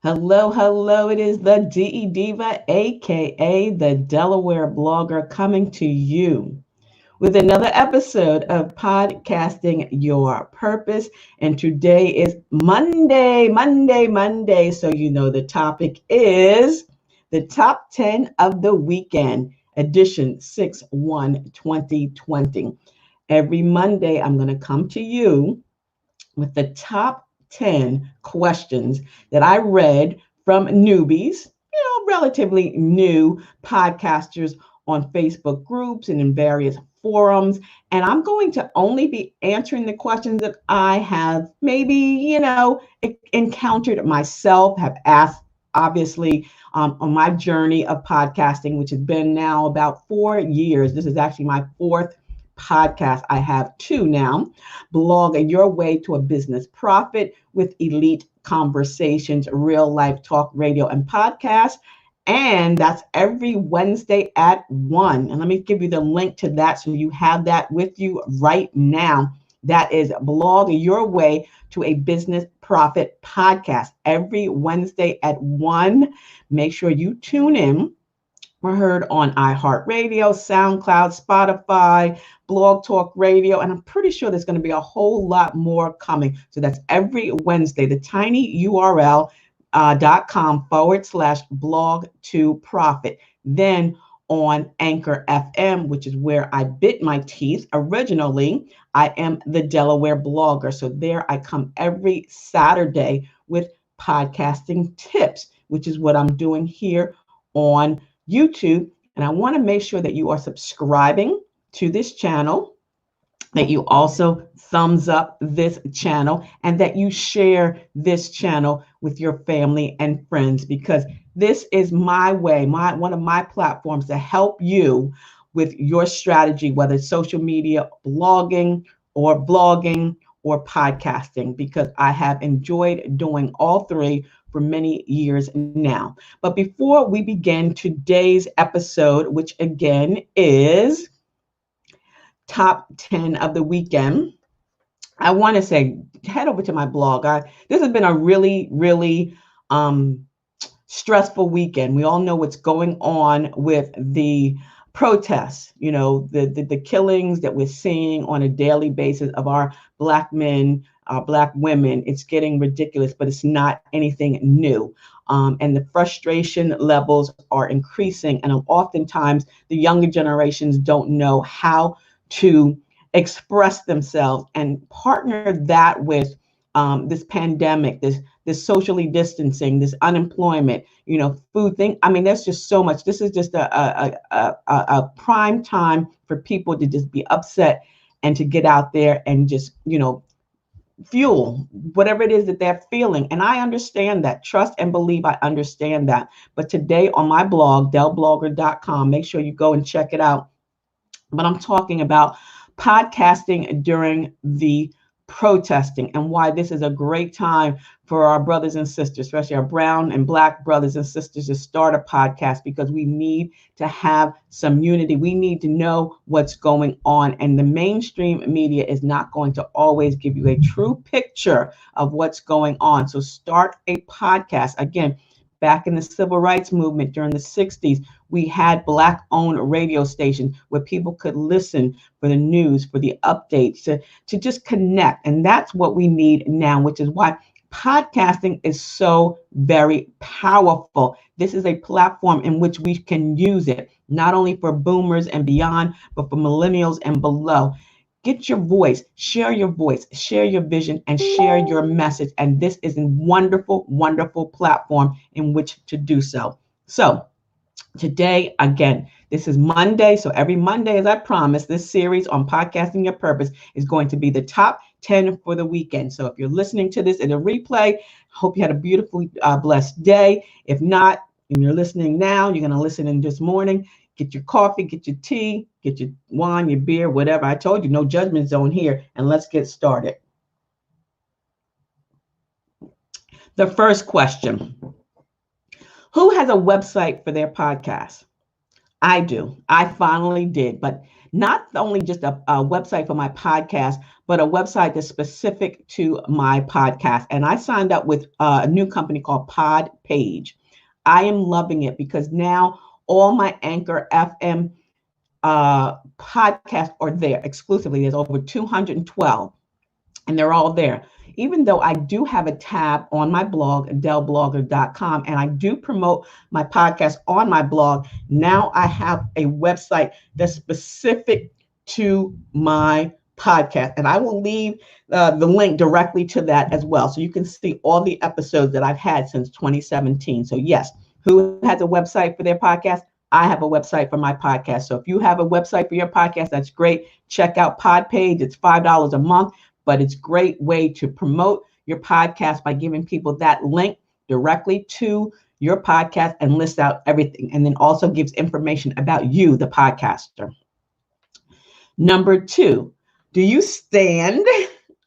Hello, hello. It is the DE Diva, aka the Delaware blogger, coming to you with another episode of Podcasting Your Purpose. And today is Monday. So, you know, the topic is the top 10 of the weekend, edition 6/1/2020. Every Monday, I'm going to come to you with the top 10 questions that I read from newbies, relatively new podcasters on Facebook groups and in various forums. And I'm going to only be answering the questions that I have maybe, encountered myself, have asked, obviously, on my journey of podcasting, which has been now about 4 years. This is actually my fourth podcast. I have two now. Blog Your Way to a Business Profit with Elite Conversations, real life talk, radio, and podcast. And that's every Wednesday at 1. And let me give you the link to that so you have that with you right now. That is Blog Your Way to a Business Profit podcast every Wednesday at 1. Make sure you tune in. We're heard on iHeartRadio, SoundCloud, Spotify, Blog Talk Radio, and I'm pretty sure there's going to be a whole lot more coming. So that's every Wednesday. The tiny URL .com/blog to profit. Then on Anchor FM, which is where I bit my teeth originally, I am the Delaware blogger. So there I come every Saturday with podcasting tips, which is what I'm doing here on YouTube. And I want to make sure that you are subscribing to this channel, that you also thumbs up this channel, and that you share this channel with your family and friends, because this is my way, one of my platforms to help you with your strategy, whether it's social media, blogging or podcasting, because I have enjoyed doing all three for many years now. But before we begin today's episode, which again is top 10 of the weekend, I want to say head over to my blog. This has been a really stressful weekend. We all know what's going on with the protests, the killings that we're seeing on a daily basis of our Black men, Black women. It's getting ridiculous, but it's not anything new. And the frustration levels are increasing. And oftentimes the younger generations don't know how to express themselves, and partner that with this pandemic, this socially distancing, this unemployment, food thing. I mean, there's just so much. This is just a prime time for people to just be upset and to get out there and just, fuel whatever it is that they're feeling. And I understand that. Trust and believe I understand that. But today on my blog, delblogger.com, make sure you go and check it out. But I'm talking about podcasting during the protesting, and why this is a great time for our brothers and sisters, especially our brown and Black brothers and sisters, to start a podcast, because we need to have some unity. We need to know what's going on. And the mainstream media is not going to always give you a true picture of what's going on. So start a podcast. Again, back in the civil rights movement during the 60s, we had Black-owned radio stations where people could listen for the news, for the updates, to just connect. And that's what we need now, which is why podcasting is so very powerful. This is a platform in which we can use it, not only for boomers and beyond, but for millennials and below. Get your voice, share your vision, and share your message. And this is a wonderful platform in which to do so. So today, again, this is Monday. So every Monday, as I promised, this series on Podcasting Your Purpose is going to be the top 10 for the weekend. So if you're listening to this in a replay, hope you had a beautifully blessed day. If not, and you're listening now, you're going to listen in this morning. Get your coffee, get your tea, get your wine, your beer, whatever. I told you, no judgment zone here. And let's get started. The first question: who has a website for their podcast? I do. I finally did. But not only just a website for my podcast, but a website that's specific to my podcast. And I signed up with a new company called PodPage. I am loving it because now all my Anchor FM podcasts are there exclusively. There's over 212, and they're all there. Even though I do have a tab on my blog, AdeleBlogger.com, and I do promote my podcast on my blog, now I have a website that's specific to my podcast. And I will leave the link directly to that as well. So you can see all the episodes that I've had since 2017. So yes, who has a website for their podcast? I have a website for my podcast. So if you have a website for your podcast, that's great. Check out PodPage. It's $5 a month, but it's a great way to promote your podcast by giving people that link directly to your podcast and lists out everything. And then also gives information about you, the podcaster. Number 2, do you stand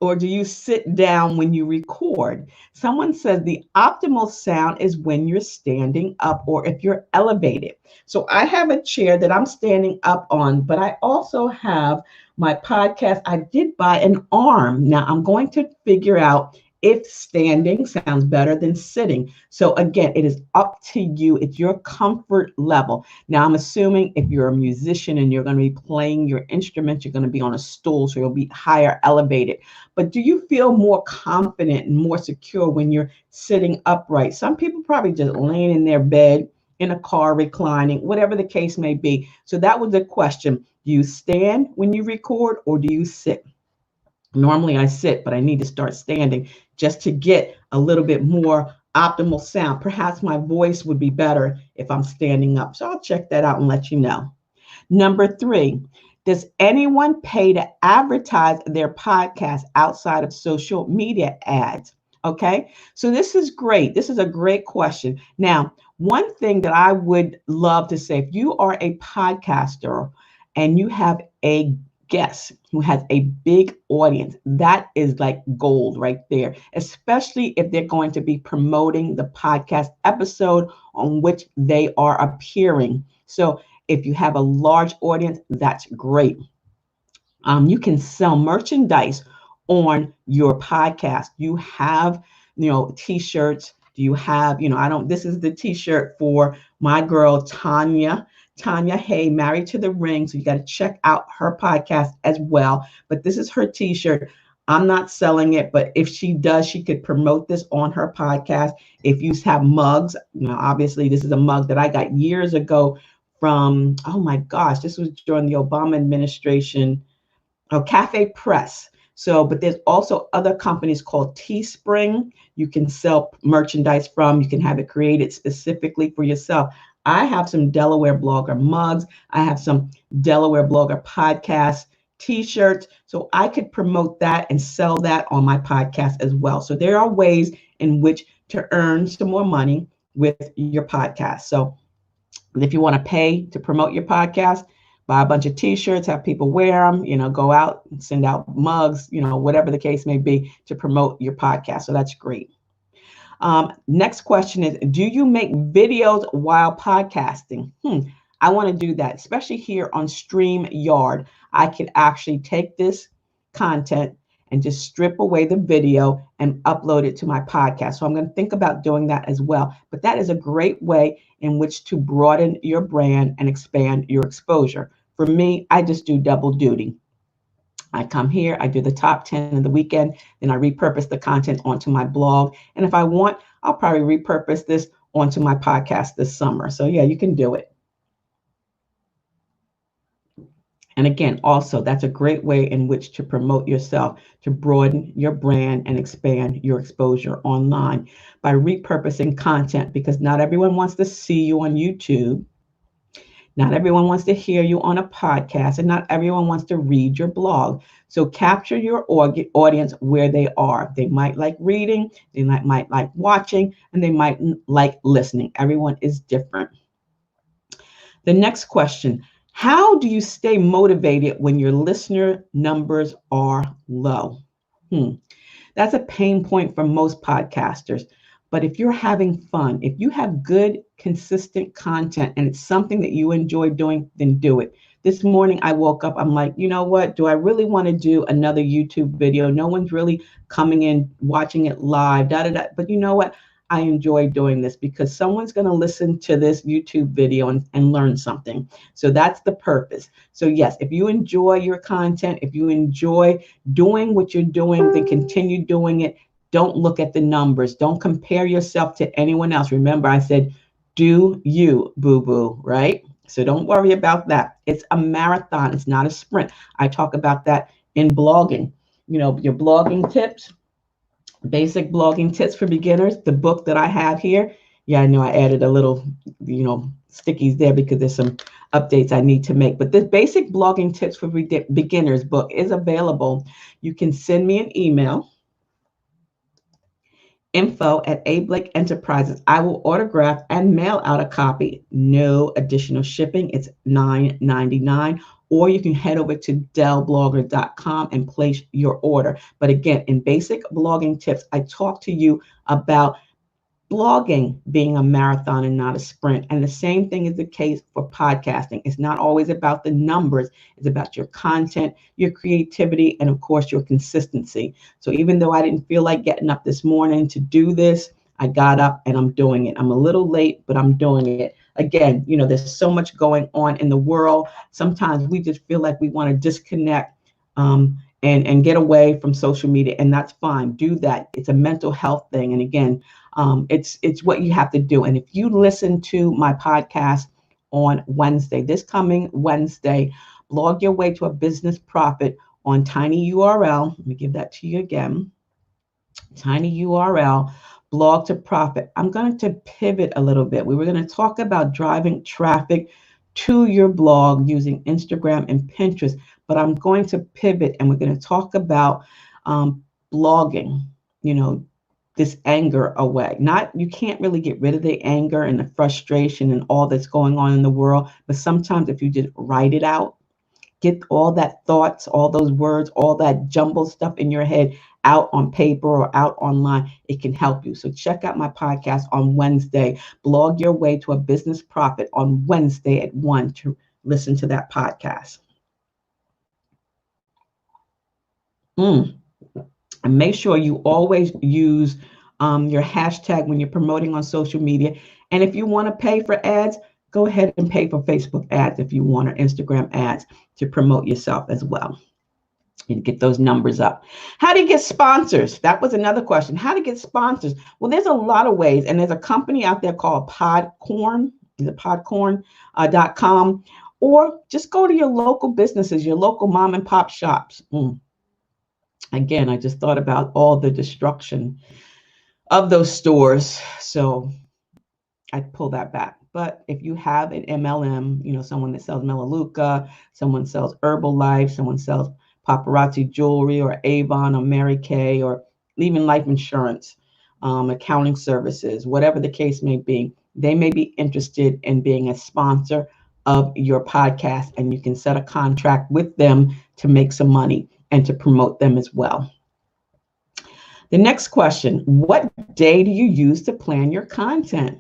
or do you sit down when you record? Someone says the optimal sound is when you're standing up or if you're elevated. So I have a chair that I'm standing up on, but I also have my podcast. I did buy an arm. Now I'm going to figure out if standing sounds better than sitting. So again, it is up to you. It's your comfort level. Now I'm assuming if you're a musician and you're going to be playing your instrument, you're going to be on a stool, so you'll be higher elevated. But do you feel more confident and more secure when you're sitting upright? Some people probably just laying in their bed, in a car, reclining, whatever the case may be. So that was the question. Do you stand when you record or do you sit? Normally I sit, but I need to start standing just to get a little bit more optimal sound. Perhaps my voice would be better if I'm standing up. So I'll check that out and let you know. Number 3, does anyone pay to advertise their podcast outside of social media ads? Okay, so this is great. This is a great question. Now, one thing that I would love to say, if you are a podcaster and you have a guest who has a big audience, that is like gold right there, especially if they're going to be promoting the podcast episode on which they are appearing. So if you have a large audience, that's great. You can sell merchandise on your podcast. You have, t-shirts. Do you have, this is the t-shirt for my girl, Tanya Hay, Married to the Ring. So you got to check out her podcast as well. But this is her t-shirt. I'm not selling it, but if she does, she could promote this on her podcast. If you have mugs, obviously this is a mug that I got years ago from, oh my gosh, this was during the Obama administration, Cafe Press. So, but there's also other companies called Teespring. You can sell merchandise from. You can have it created specifically for yourself. I have some Delaware Blogger mugs. I have some Delaware Blogger podcast t-shirts. So I could promote that and sell that on my podcast as well. So there are ways in which to earn some more money with your podcast. So if you want to pay to promote your podcast, buy a bunch of t-shirts, have people wear them, go out and send out mugs, whatever the case may be to promote your podcast. So that's great. Next question is, do you make videos while podcasting? I want to do that, especially here on StreamYard. I could actually take this content and just strip away the video and upload it to my podcast. So I'm going to think about doing that as well. But that is a great way in which to broaden your brand and expand your exposure. For me, I just do double duty. I come here, I do the top 10 of the weekend, then I repurpose the content onto my blog. And if I want, I'll probably repurpose this onto my podcast this summer. So yeah, you can do it. And again, also, that's a great way in which to promote yourself, to broaden your brand and expand your exposure online by repurposing content, because not everyone wants to see you on YouTube. Not everyone wants to hear you on a podcast, and not everyone wants to read your blog. So capture your audience where they are. They might like reading, they might like watching, and they might like listening. Everyone is different. The next question, how do you stay motivated when your listener numbers are low? That's a pain point for most podcasters. But if you're having fun, if you have good, consistent content and it's something that you enjoy doing, then do it. This morning I woke up, I'm like, you know what? Do I really want to do another YouTube video? No one's really coming in, watching it live, da da da. But you know what? I enjoy doing this because someone's going to listen to this YouTube video and learn something. So that's the purpose. So yes, if you enjoy your content, if you enjoy doing what you're doing, then continue doing it. Don't look at the numbers. Don't compare yourself to anyone else. Remember, I said, do you, boo boo, right? So don't worry about that. It's a marathon, it's not a sprint. I talk about that in blogging. You know, your blogging tips, basic blogging tips for beginners, the book that I have here. Yeah, I know I added a little, stickies there because there's some updates I need to make. But this basic blogging tips for beginners book is available. You can send me an email, info@ablake Enterprises. I will autograph and mail out a copy. No additional shipping. It's $9.99. Or you can head over to dellblogger.com and place your order. But again, in basic blogging tips, I talk to you about blogging being a marathon and not a sprint. And the same thing is the case for podcasting. It's not always about the numbers. It's about your content, your creativity, and of course, your consistency. So even though I didn't feel like getting up this morning to do this, I got up and I'm doing it. I'm a little late, but I'm doing it. Again, there's so much going on in the world. Sometimes we just feel like we want to disconnect and get away from social media, and that's fine. Do that. It's a mental health thing. And again, it's what you have to do. And if you listen to my podcast on Wednesday, this coming Wednesday, Blog Your Way to a Business Profit on TinyURL. Let me give that to you again. TinyURL, Blog to Profit. I'm going to pivot a little bit. We were going to talk about driving traffic to your blog using Instagram and Pinterest, but I'm going to pivot and we're going to talk about blogging, this anger away. You can't really get rid of the anger and the frustration and all that's going on in the world, but sometimes if you just write it out, get all that thoughts, all those words, all that jumbled stuff in your head out on paper or out online, it can help you. So check out my podcast on Wednesday, Blog Your Way to a Business Profit on Wednesday at 1 to listen to that podcast. And make sure you always use your hashtag when you're promoting on social media. And if you want to pay for ads, go ahead and pay for Facebook ads if you want, or Instagram ads to promote yourself as well and get those numbers up. How do you get sponsors? That was another question. How to get sponsors? Well, there's a lot of ways. And there's a company out there called Podcorn, podcorn.com, or just go to your local businesses, your local mom and pop shops. Again, I just thought about all the destruction of those stores. So I pull that back. But if you have an MLM, someone that sells Melaleuca, someone sells Herbalife, someone sells paparazzi jewelry or Avon or Mary Kay or even life insurance, accounting services, whatever the case may be, they may be interested in being a sponsor of your podcast, and you can set a contract with them to make some money and to promote them as well. The next question, what day do you use to plan your content?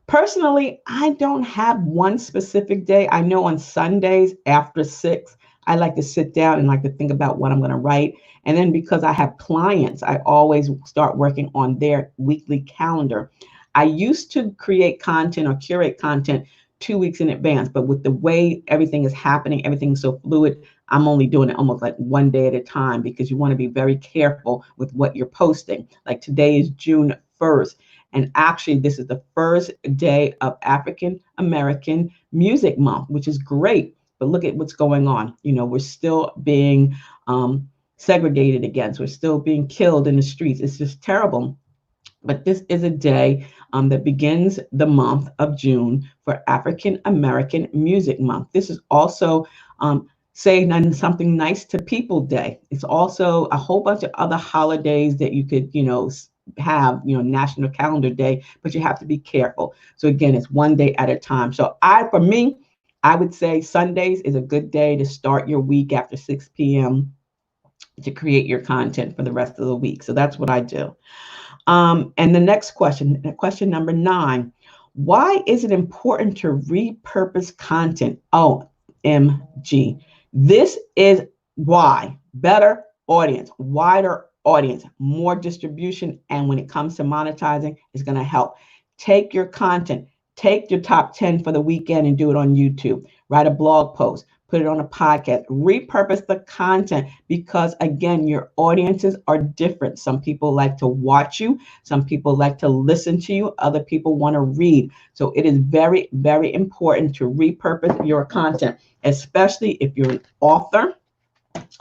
Personally, I don't have one specific day. I know on Sundays after 6, I like to sit down and like to think about what I'm going to write. And then because I have clients, I always start working on their weekly calendar. I used to create content or curate content 2 weeks in advance, but with the way everything is happening, everything's so fluid, I'm only doing it almost like one day at a time because you want to be very careful with what you're posting. Like today is June 1st. And actually, this is the first day of African American Music Month, which is great. But look at what's going on. We're still being segregated against. We're still being killed in the streets. It's just terrible. But this is a day that begins the month of June for African American Music Month. This is also saying something nice to people day. It's also a whole bunch of other holidays that you could, have, National Calendar Day, but you have to be careful. So again, it's one day at a time. So for me, I would say Sundays is a good day to start your week after 6 p.m. to create your content for the rest of the week. So that's what I do. And the next question number 9, why is it important to repurpose content? Oh, OMG. This is why better audience, wider audience, more distribution. And when it comes to monetizing, it's going to help. Take your content, take your top 10 for the weekend and do it on YouTube. Write a blog post, put it on a podcast, repurpose the content because, again, your audiences are different. Some people like to watch you. Some people like to listen to you. Other people want to read. So it is very, very important to repurpose your content, especially if you're an author,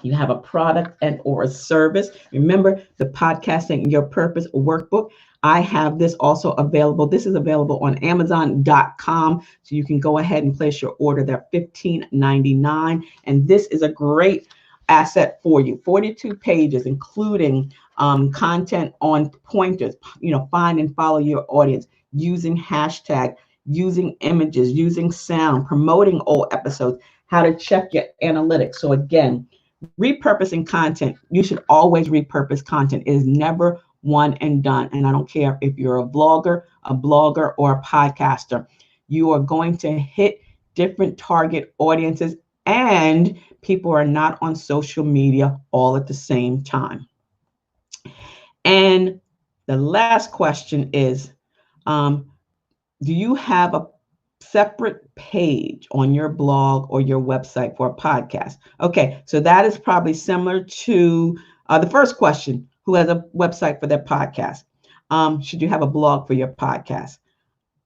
you have a product and or a service. Remember the Podcasting Your Purpose workbook. I have this also available. This is available on Amazon.com. So you can go ahead and place your order. They're $15.99. And this is a great asset for you. 42 pages, including content on pointers, find and follow your audience, using hashtag, using images, using sound, promoting old episodes, how to check your analytics. So again, repurposing content, you should always repurpose content. It is never one and done. And I don't care if you're a blogger, or a podcaster. You are going to hit different target audiences, and people are not on social media all at the same time. And the last question is, do you have a separate page on your blog or your website for a podcast? Okay, so that is probably similar to the first question, who has a website for their podcast? Should you have a blog for your podcast?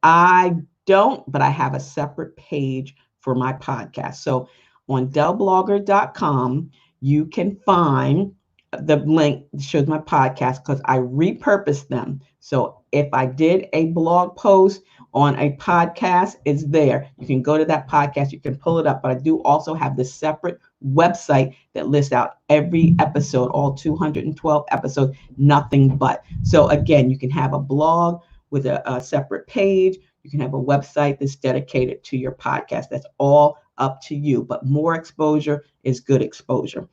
I don't, but I have a separate page for my podcast. So on dellblogger.com, you can find the link that shows my podcast because I repurpose them. So if I did a blog post on a podcast, it's there. You can go to that podcast, you can pull it up, but I do also have the separate website that lists out every episode, all 212 episodes, nothing but. So again, you can have a blog with a separate page. You can have a website that's dedicated to your podcast. That's all up to you, but more exposure is good exposure.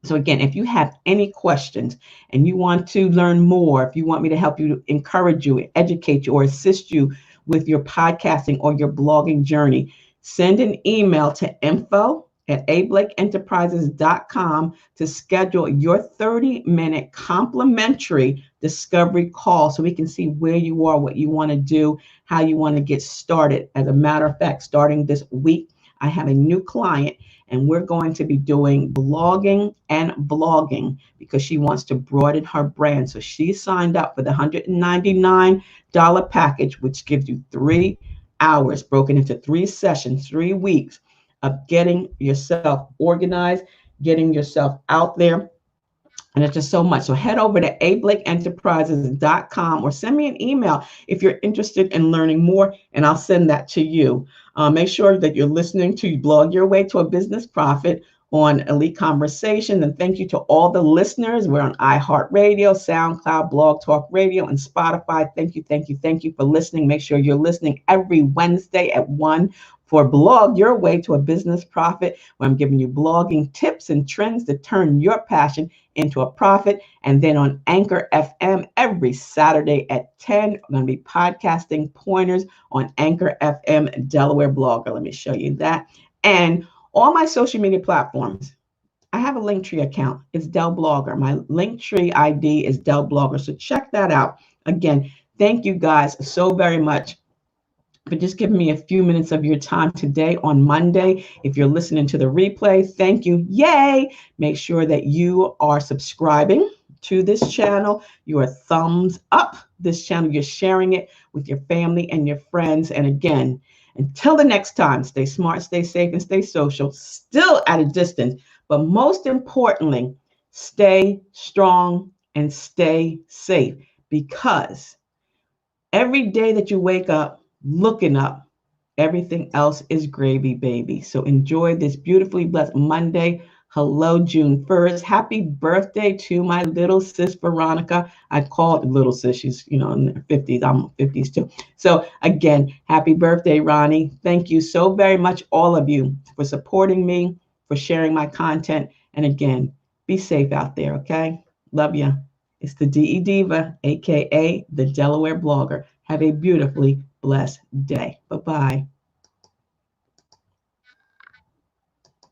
So again, if you have any questions and you want to learn more, if you want me to help you, encourage you, educate you, or assist you with your podcasting or your blogging journey, send an email to info@ablakeenterprises.com to schedule your 30-minute complimentary discovery call so we can see where you are, what you want to do, how you want to get started. As a matter of fact, starting this week, I have a new client and we're going to be doing blogging and blogging because she wants to broaden her brand. So she signed up for the $199 package, which gives you 3 hours broken into 3 sessions, 3 weeks of getting yourself organized, getting yourself out there. And it's just so much. So head over to ablakeenterprises.com or send me an email if you're interested in learning more, and I'll send that to you. Make sure that you're listening to Blog Your Way to a Business Profit on Elite Conversations. And thank you to all the listeners. We're on iHeartRadio, SoundCloud, Blog Talk Radio, and Spotify. Thank you, thank you, thank you for listening. Make sure you're listening every Wednesday at 1 for Blog Your Way to a Business Profit, where I'm giving you blogging tips and trends to turn your passion into a profit. And then on Anchor FM every Saturday at 10, I'm going to be podcasting pointers on Anchor FM Delaware Blogger. Let me show you that. And all my social media platforms, I have a Linktree account. It's Dell Blogger. My Linktree ID is Dell Blogger. So check that out. Again, thank you guys so very much for just giving me a few minutes of your time today on Monday. If you're listening to the replay, thank you. Yay! Make sure that you are subscribing to this channel. You are thumbs up this channel. You're sharing it with your family and your friends. And again, until the next time, stay smart, stay safe, and stay social, still at a distance. But most importantly, stay strong and stay safe, because every day that you wake up looking up, everything else is gravy, baby. So enjoy this beautifully blessed Monday. Hello, June 1st. Happy birthday to my little sis, Veronica. I call it little sis. She's, in her 50s. I'm 50s too. So again, happy birthday, Ronnie. Thank you so very much, all of you, for supporting me, for sharing my content. And again, be safe out there, okay? Love ya. It's the DE Diva, aka the Delaware Blogger. Have a beautifully blessed day. Bye-bye.